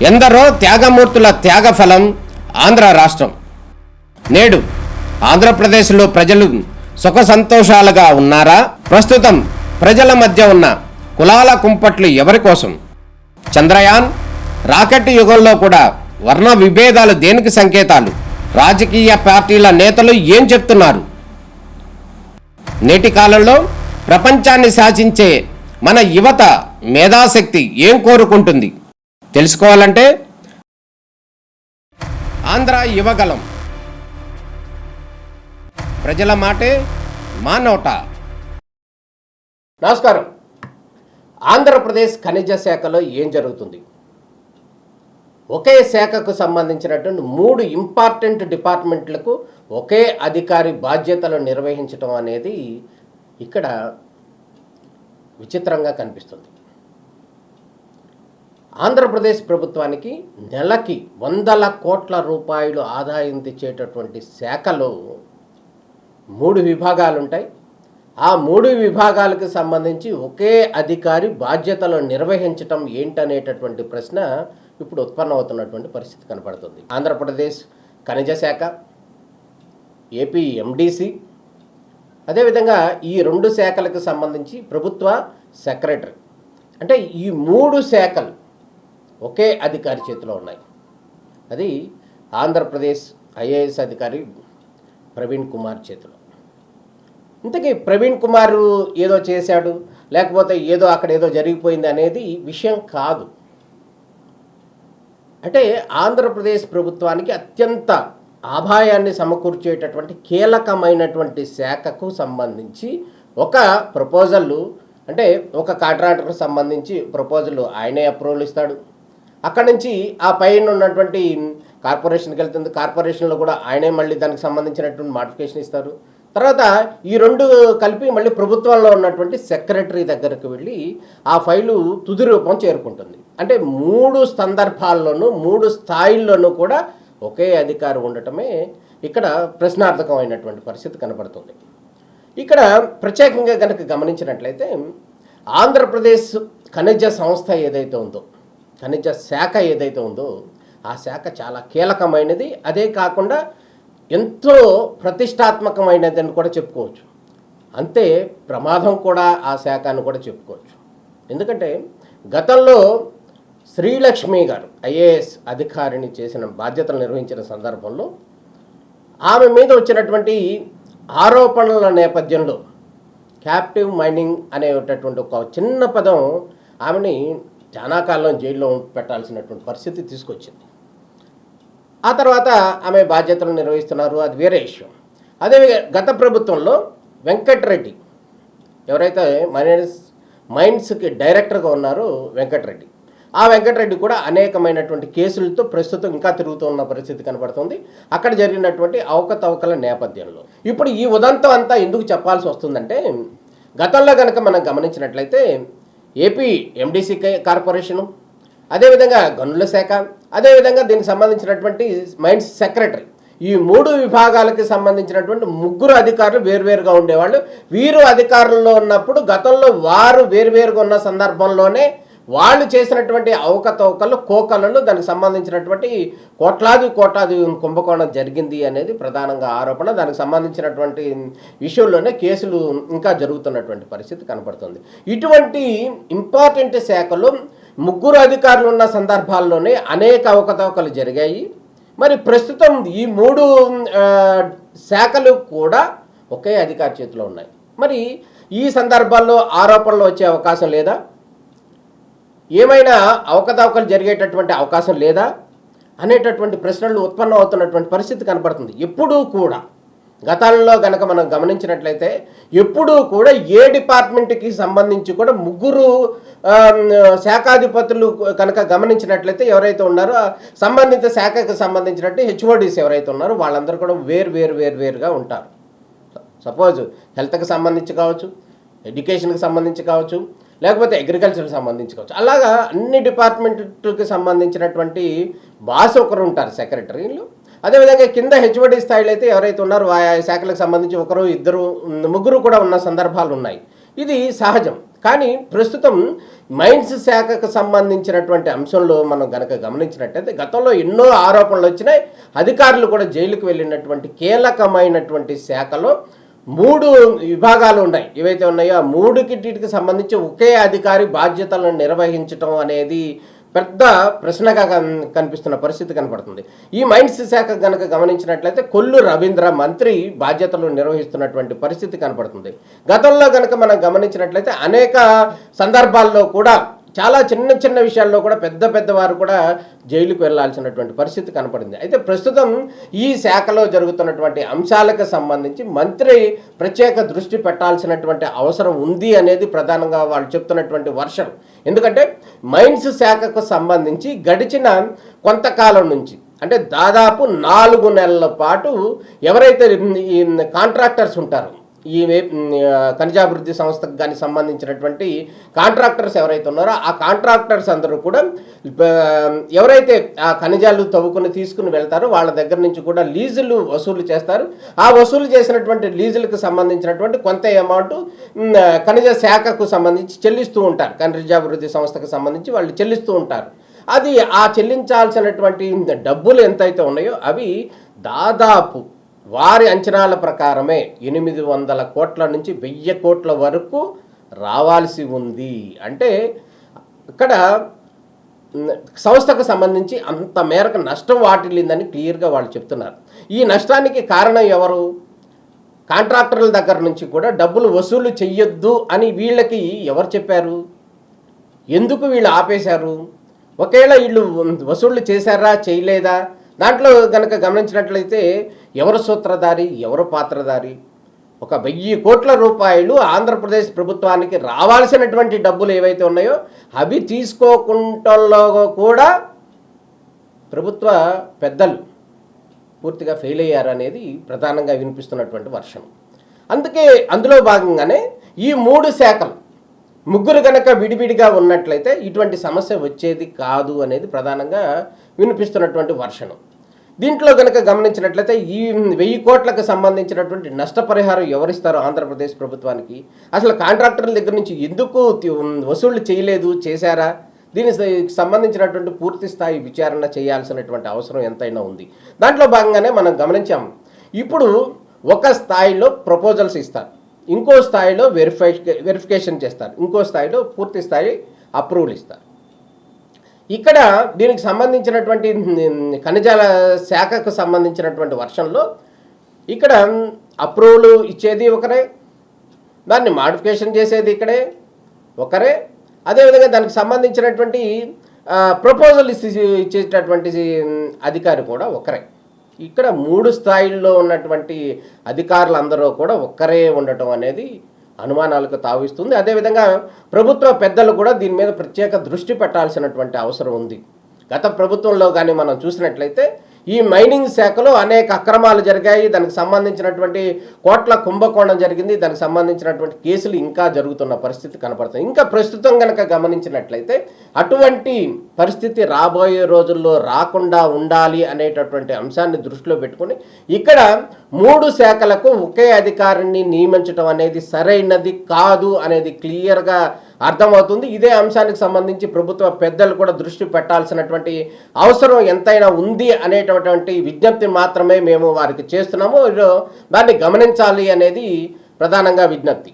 ఎందరో త్యాగమూర్తుల త్యాగఫలం ఆంధ్ర రాష్ట్రం. నేడు ఆంధ్రప్రదేశ్లో ప్రజలు సుఖ సంతోషాలుగా ఉన్నారా? ప్రస్తుతం ప్రజల మధ్య ఉన్న కులాల కుంపట్లు ఎవరి కోసం? చంద్రయాన్ రాకెట్ యుగంలో కూడా వర్ణ విభేదాలు దేనికి సంకేతాలు? రాజకీయ పార్టీల నేతలు ఏం చెప్తున్నారు? నేటి కాలంలో ప్రపంచాన్ని శాసించే మన యువత మేధాశక్తి ఏం కోరుకుంటుంది? తెలుసుకోవాలంటే ఆంధ్ర యువగలం. ప్రజల మాటే మా నోట. నమస్కారం. ఆంధ్రప్రదేశ్ ఖనిజ శాఖలో ఏం జరుగుతుంది? ఒకే శాఖకు సంబంధించినటువంటి 3 ఇంపార్టెంట్ డిపార్ట్మెంట్లకు ఒకే అధికారి బాధ్యతలు నిర్వహించడం అనేది ఇక్కడ విచిత్రంగా కనిపిస్తుంది. ఆంధ్రప్రదేశ్ ప్రభుత్వానికి నెలకి 100 కోట్ల రూపాయలు ఆదాయం తెచ్చేటటువంటి శాఖలో 3 విభాగాలు ఉంటాయి. ఆ 3 విభాగాలకు సంబంధించి ఒకే అధికారి బాధ్యతలు నిర్వహించటం ఏంటనేటటువంటి ప్రశ్న ఇప్పుడు ఉత్పన్నమవుతున్నటువంటి పరిస్థితి కనపడుతుంది. ఆంధ్రప్రదేశ్ ఖనిజ శాఖ, ఏపీ ఎండిసి, అదేవిధంగా ఈ 2 శాఖలకు సంబంధించి ప్రభుత్వ సెక్రటరీ, అంటే ఈ 3 శాఖలు ఒకే అధికారి చేతిలో ఉన్నాయి. అది ఆంధ్రప్రదేశ్ ఐఏఎస్ అధికారి ప్రవీణ్ కుమార్ చేతిలో. ఇంతకీ ప్రవీణ్ కుమార్ ఏదో చేశాడు, లేకపోతే ఏదో అక్కడ ఏదో జరిగిపోయింది అనేది విషయం కాదు. అంటే ఆంధ్రప్రదేశ్ ప్రభుత్వానికి అత్యంత ఆదాయాన్ని సమకూర్చేటటువంటి కీలకమైనటువంటి శాఖకు సంబంధించి ఒక ప్రపోజల్, అంటే ఒక కాంట్రాక్టర్కు సంబంధించి ప్రపోజల్ ఆయనే అప్రూవల్ ఇస్తాడు. అక్కడి నుంచి ఆ పైన ఉన్నటువంటి కార్పొరేషన్కి వెళ్తుంది. కార్పొరేషన్లో కూడా ఆయనే మళ్ళీ దానికి సంబంధించినటువంటి మోడిఫికేషన్ ఇస్తారు. తర్వాత ఈ 2 కలిపి మళ్ళీ ప్రభుత్వంలో ఉన్నటువంటి సెక్రటరీ దగ్గరకు వెళ్ళి ఆ ఫైలు తుది రూపం చేరుకుంటుంది. అంటే 3 సందర్భాల్లోనూ 3 స్థాయిల్లోనూ కూడా ఒకే అధికారి ఉండటమే ఇక్కడ ప్రశ్నార్థకమైనటువంటి పరిస్థితి కనబడుతుంది. ఇక్కడ ప్రత్యేకంగా కనుక గమనించినట్లయితే ఆంధ్రప్రదేశ్ ఖనిజ సంస్థ ఏదైతే ఉందో, ఖనిజ శాఖ ఏదైతే ఉందో, ఆ శాఖ చాలా కీలకమైనది. అదే కాకుండా ఎంతో ప్రతిష్టాత్మకమైనది అని కూడా చెప్పుకోవచ్చు. అంతే ప్రమాదం కూడా ఆ శాఖ అని కూడా చెప్పుకోవచ్చు. ఎందుకంటే గతంలో శ్రీలక్ష్మి గారు ఐఏఎస్ అధికారిని చేసిన బాధ్యతలు నిర్వహించిన సందర్భంలో ఆమె మీద వచ్చినటువంటి ఆరోపణల నేపథ్యంలో క్యాప్టివ్ మైనింగ్ అనేటటువంటి ఒక చిన్న పదం ఆమెని చాలా కాలం జైల్లో పెట్టాల్సినటువంటి పరిస్థితి తీసుకొచ్చింది. ఆ తర్వాత ఆమె బాధ్యతలు నిర్వహిస్తున్నారు, అది వేరే విషయం. అదే గత ప్రభుత్వంలో వెంకటరెడ్డి, ఎవరైతే మైన్స్కి డైరెక్టర్గా ఉన్నారో వెంకటరెడ్డి, ఆ వెంకటరెడ్డి కూడా అనేకమైనటువంటి కేసులతో ప్రస్తుతం ఇంకా తిరుగుతూ ఉన్న పరిస్థితి కనబడుతుంది. అక్కడ జరిగినటువంటి అవకతవకల నేపథ్యంలో ఇప్పుడు ఈ ఉదంతం అంతా ఎందుకు చెప్పాల్సి వస్తుందంటే, గతంలో కనుక మనం గమనించినట్లయితే ఏపీ ఎండిసి కార్పొరేషను, అదేవిధంగా గనుల శాఖ, అదేవిధంగా దీనికి సంబంధించినటువంటి మైన్స్ సెక్రటరీ, ఈ 3 విభాగాలకి సంబంధించినటువంటి 3 అధికారులు వేరువేరుగా ఉండేవాళ్ళు. వీరు అధికారుల్లో ఉన్నప్పుడు గతంలో వారు వేరువేరుగా ఉన్న సందర్భంలోనే వాళ్ళు చేసినటువంటి అవకతవకలు, కోకలలు, దానికి సంబంధించినటువంటి కోట్లాది కుంభకోణం జరిగింది అనేది ప్రధానంగా ఆరోపణ. దానికి సంబంధించినటువంటి విషయంలోనే కేసులు ఇంకా జరుగుతున్నటువంటి పరిస్థితి కనపడుతుంది. ఇటువంటి ఇంపార్టెంట్ శాఖలు 3 అధికారులు ఉన్న సందర్భాల్లోనే అనేక అవకతవకలు జరిగాయి. మరి ప్రస్తుతం ఈ 3 శాఖలు కూడా ఒకే అధికారి చేతిలో ఉన్నాయి. మరి ఈ సందర్భాల్లో ఆరోపణలు వచ్చే అవకాశం లేదా? ఏమైనా అవకతవకలు జరిగేటటువంటి అవకాశం లేదా అనేటటువంటి ప్రశ్నలు ఉత్పన్నం అవుతున్నటువంటి పరిస్థితి కనపడుతుంది. ఎప్పుడూ కూడా గతంలో కనుక మనం గమనించినట్లయితే ఎప్పుడూ కూడా ఏ డిపార్ట్మెంట్కి సంబంధించి కూడా 3 శాఖాధిపతులు కనుక గమనించినట్లయితే ఎవరైతే ఉన్నారో సంబంధిత శాఖకు సంబంధించినట్టు హెచ్ఓడిస్ ఎవరైతే ఉన్నారో వాళ్ళందరూ కూడా వేరుగా ఉంటారు. సపోజ్ హెల్త్కి సంబంధించి కావచ్చు, ఎడ్యుకేషన్కి సంబంధించి కావచ్చు, లేకపోతే అగ్రికల్చర్కి సంబంధించి కావచ్చు. అలాగా అన్ని డిపార్ట్మెంట్కి సంబంధించినటువంటి బాస్ ఒకరు ఉంటారు సెక్రటరీలు. అదేవిధంగా కింద హెచ్ఓడి స్థాయిలో అయితే ఎవరైతే ఉన్నారో ఆ శాఖలకు సంబంధించి 1, 2, 3 కూడా ఉన్న సందర్భాలు ఉన్నాయి. ఇది సహజం. కానీ ప్రస్తుతం మైన్స్ శాఖకు సంబంధించినటువంటి అంశంలో మనం గనక గమనించినట్టయితే గతంలో ఎన్నో ఆరోపణలు వచ్చినాయి. అధికారులు కూడా జైలుకు వెళ్ళినటువంటి కీలకమైనటువంటి శాఖలో 3 విభాగాలు ఉన్నాయి. ఏవైతే ఉన్నాయో ఆ 3కి సంబంధించి ఒకే అధికారి బాధ్యతలను నిర్వహించడం అనేది పెద్ద ప్రశ్నగా కనిపిస్తున్న పరిస్థితి కనపడుతుంది. ఈ మైన్స్ శాఖ గనక గమనించినట్లయితే కొల్లు రవీంద్ర మంత్రి బాధ్యతలు నిర్వహిస్తున్నటువంటి పరిస్థితి కనపడుతుంది. గతంలో గనక మనం గమనించినట్లయితే అనేక సందర్భాల్లో కూడా చాలా చిన్న విషయాల్లో కూడా పెద్ద వారు కూడా జైలుకు వెళ్లాల్సినటువంటి పరిస్థితి కనపడింది. అయితే ప్రస్తుతం ఈ శాఖలో జరుగుతున్నటువంటి అంశాలకు సంబంధించి మంత్రి ప్రత్యేక దృష్టి పెట్టాల్సినటువంటి అవసరం ఉంది అనేది ప్రధానంగా వాళ్ళు చెప్తున్నటువంటి వర్షం. ఎందుకంటే మైన్స్ శాఖకు సంబంధించి గడిచిన కొంతకాలం నుంచి అంటే దాదాపు 4 నెలల పాటు ఎవరైతే ఈ కాంట్రాక్టర్స్ ఉంటారో ఈ ఖనిజాభివృద్ధి సంస్థకు కానీ సంబంధించినటువంటి కాంట్రాక్టర్స్ ఎవరైతే ఉన్నారో ఆ కాంట్రాక్టర్స్ అందరూ కూడా ఎవరైతే ఆ ఖనిజాలు తవ్వుకుని తీసుకుని వెళ్తారో వాళ్ళ దగ్గర నుంచి కూడా లీజులు వసూలు చేస్తారు. ఆ వసూలు చేసినటువంటి లీజులకు సంబంధించినటువంటి కొంత అమౌంట్ ఖనిజ శాఖకు సంబంధించి చెల్లిస్తూ ఉంటారు. ఖనిజాభివృద్ధి సంస్థకు సంబంధించి వాళ్ళు చెల్లిస్తూ ఉంటారు. అది ఆ చెల్లించాల్సినటువంటి డబ్బులు ఎంతైతే ఉన్నాయో అవి దాదాపు వారి అంచనాల ప్రకారమే 800 కోట్ల నుంచి 1000 కోట్ల వరకు రావాల్సి ఉంది. అంటే ఇక్కడ సంస్థకు సంబంధించి అంత మేరకు నష్టం వాటిల్లిందని క్లియర్గా వాళ్ళు చెప్తున్నారు. ఈ నష్టానికి కారణం ఎవరు? కాంట్రాక్టర్ల దగ్గర నుంచి కూడా డబ్బులు వసూలు చెయ్యొద్దు అని వీళ్ళకి ఎవరు చెప్పారు? ఎందుకు వీళ్ళు ఆపేశారు? ఒకవేళ వీళ్ళు వసూళ్లు చేశారా చేయలేదా దాంట్లో కనుక గమనించినట్లయితే ఎవరు సూత్రధారి, ఎవరు పాత్రధారి? 1000 కోట్ల రూపాయలు ఆంధ్రప్రదేశ్ ప్రభుత్వానికి రావాల్సినటువంటి డబ్బులు ఏవైతే ఉన్నాయో అవి తీసుకోకుండా కూడా ప్రభుత్వ పెద్దలు పూర్తిగా ఫెయిల్ అయ్యారనేది ప్రధానంగా వినిపిస్తున్నటువంటి వర్షం. అందుకే అందులో భాగంగానే ఈ 3 శాఖలు ముగ్గురు కనుక విడివిడిగా ఉన్నట్లయితే ఇటువంటి సమస్య వచ్చేది కాదు అనేది ప్రధానంగా వినిపిస్తున్నటువంటి వర్షం. దీంట్లో కనుక గమనించినట్లయితే ఈ 1000 కోట్లకు సంబంధించినటువంటి నష్టపరిహారం ఎవరిస్తారో ఆంధ్రప్రదేశ్ ప్రభుత్వానికి? అసలు కాంట్రాక్టర్ల దగ్గర నుంచి ఎందుకు వసూళ్లు చేయలేదు, చేశారా? దీనికి సంబంధించినటువంటి పూర్తి స్థాయి విచారణ చేయాల్సినటువంటి అవసరం ఎంతైనా ఉంది. దాంట్లో భాగంగానే మనం గమనించాం, ఇప్పుడు ఒక స్థాయిలో ప్రపోజల్స్ ఇస్తారు, ఇంకో స్థాయిలో వెరిఫికేషన్ చేస్తారు, ఇంకో స్థాయిలో పూర్తి స్థాయి అప్రూవల్ ఇస్తారు. ఇక్కడ దీనికి సంబంధించినటువంటి ఖనిజాల శాఖకు సంబంధించినటువంటి వర్షంలో ఇక్కడ అప్రూవల్ ఇచ్చేది ఒకరే, దాన్ని మాడిఫికేషన్ చేసేది ఇక్కడే ఒకరే, అదేవిధంగా దానికి సంబంధించినటువంటి ప్రపోజల్ ఇచ్చేటటువంటి అధికారి కూడా ఒకరే. ఇక్కడ 3 స్థాయిల్లో ఉన్నటువంటి అధికారులందరూ కూడా ఒక్కరే ఉండటం అనేది అనుమానాలకు తావిస్తుంది. అదేవిధంగా ప్రభుత్వ పెద్దలు కూడా దీని మీద ప్రత్యేక దృష్టి పెట్టాల్సినటువంటి అవసరం ఉంది. గత ప్రభుత్వంలో కానీ మనం చూసినట్లయితే ఈ మైనింగ్ శాఖలో అనేక అక్రమాలు జరిగాయి, దానికి సంబంధించినటువంటి కోట్ల కుంభకోణం జరిగింది, దానికి సంబంధించినటువంటి కేసులు ఇంకా జరుగుతున్న పరిస్థితి కనపడుతుంది. ఇంకా ప్రస్తుతం కనుక గమనించినట్లయితే అటువంటి పరిస్థితి రాబోయే రోజుల్లో రాకుండా ఉండాలి అనేటటువంటి అంశాన్ని దృష్టిలో పెట్టుకుని ఇక్కడ 3 శాఖలకు ఒకే అధికారిని నియమించడం అనేది సరైనది కాదు అనేది క్లియర్గా అర్థమవుతుంది. ఇదే అంశానికి సంబంధించి ప్రభుత్వ పెద్దలు కూడా దృష్టి పెట్టాల్సినటువంటి అవసరం ఎంతైనా ఉంది అనేటటువంటి విజ్ఞప్తి మాత్రమే మేము వారికి చేస్తున్నాము. దాన్ని గమనించాలి అనేది ప్రధానంగా విజ్ఞప్తి.